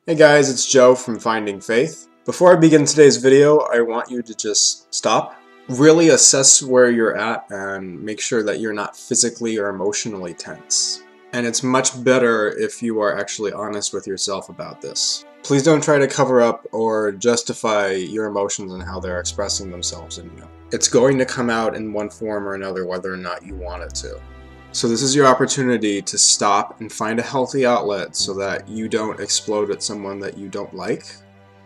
Hey guys, it's Joe from Finding Faith. Before I begin today's video, I want you to just stop, really assess where you're at, and make sure that you're not physically or emotionally tense. And it's much better if you are actually honest with yourself about this. Please don't try to cover up or justify your emotions and how they're expressing themselves in you. It's going to come out in one form or another whether or not you want it to. So this is your opportunity to stop and find a healthy outlet so that you don't explode at someone that you don't like,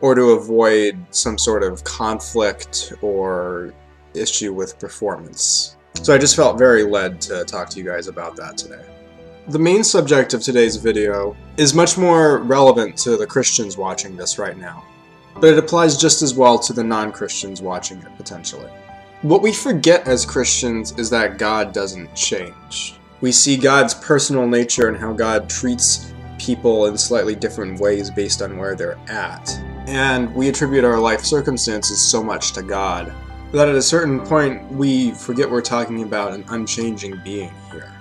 or to avoid some sort of conflict or issue with performance. So I just felt very led to talk to you guys about that today. The main subject of today's video is much more relevant to the Christians watching this right now, but it applies just as well to the non-Christians watching it potentially. What we forget as Christians is that God doesn't change. We see God's personal nature and how God treats people in slightly different ways based on where they're at. And we attribute our life circumstances so much to God that at a certain point we forget we're talking about an unchanging being here.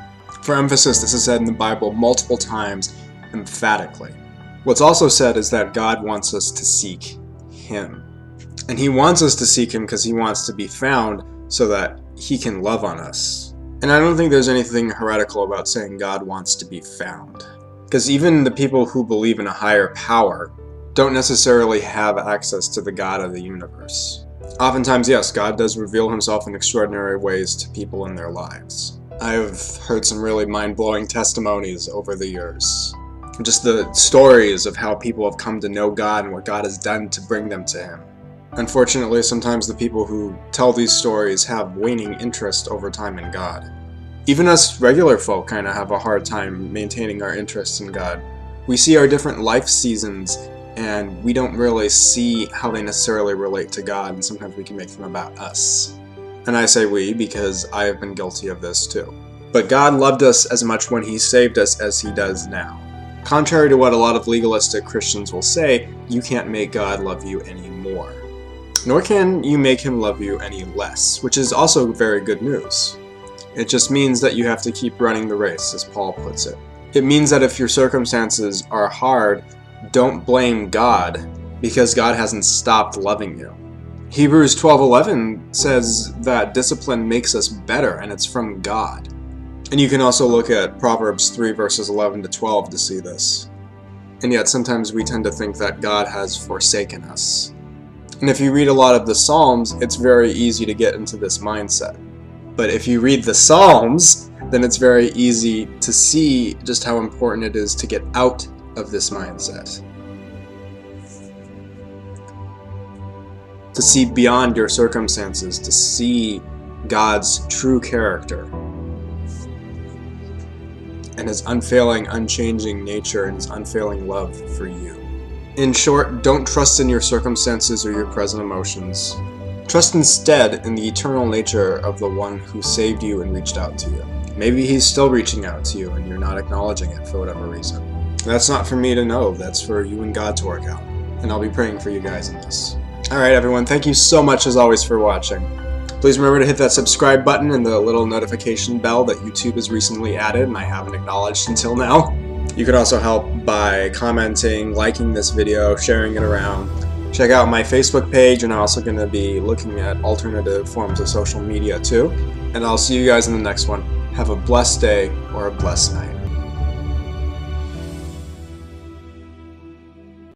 For emphasis, this is said in the Bible multiple times, emphatically. What's also said is that God wants us to seek Him. And He wants us to seek Him because He wants to be found so that He can love on us. And I don't think there's anything heretical about saying God wants to be found. Because even the people who believe in a higher power don't necessarily have access to the God of the universe. Oftentimes, yes, God does reveal Himself in extraordinary ways to people in their lives. I've heard some really mind-blowing testimonies over the years. Just the stories of how people have come to know God and what God has done to bring them to Him. Unfortunately, sometimes the people who tell these stories have waning interest over time in God. Even us regular folk kind of have a hard time maintaining our interest in God. We see our different life seasons and we don't really see how they necessarily relate to God, and sometimes we can make them about us. And I say we because I have been guilty of this too. But God loved us as much when He saved us as He does now. Contrary to what a lot of legalistic Christians will say, you can't make God love you anymore. Nor can you make Him love you any less, which is also very good news. It just means that you have to keep running the race, as Paul puts it. It means that if your circumstances are hard, don't blame God, because God hasn't stopped loving you. Hebrews 12:11 says that discipline makes us better, and it's from God. And you can also look at Proverbs 3 verses 11 to 12 to see this. And yet sometimes we tend to think that God has forsaken us. And if you read a lot of the Psalms, it's very easy to get into this mindset. But if you read the Psalms, then it's very easy to see just how important it is to get out of this mindset. To see beyond your circumstances, to see God's true character and His unfailing, unchanging nature and His unfailing love for you. In short, don't trust in your circumstances or your present emotions. Trust instead in the eternal nature of the one who saved you and reached out to you. Maybe He's still reaching out to you and you're not acknowledging it for whatever reason. That's not for me to know, that's for you and God to work out. And I'll be praying for you guys in this. Alright everyone, thank you so much as always for watching. Please remember to hit that subscribe button and the little notification bell that YouTube has recently added and I haven't acknowledged until now. You can also help by commenting, liking this video, sharing it around. Check out my Facebook page, and I'm also going to be looking at alternative forms of social media too. And I'll see you guys in the next one. Have a blessed day or a blessed night.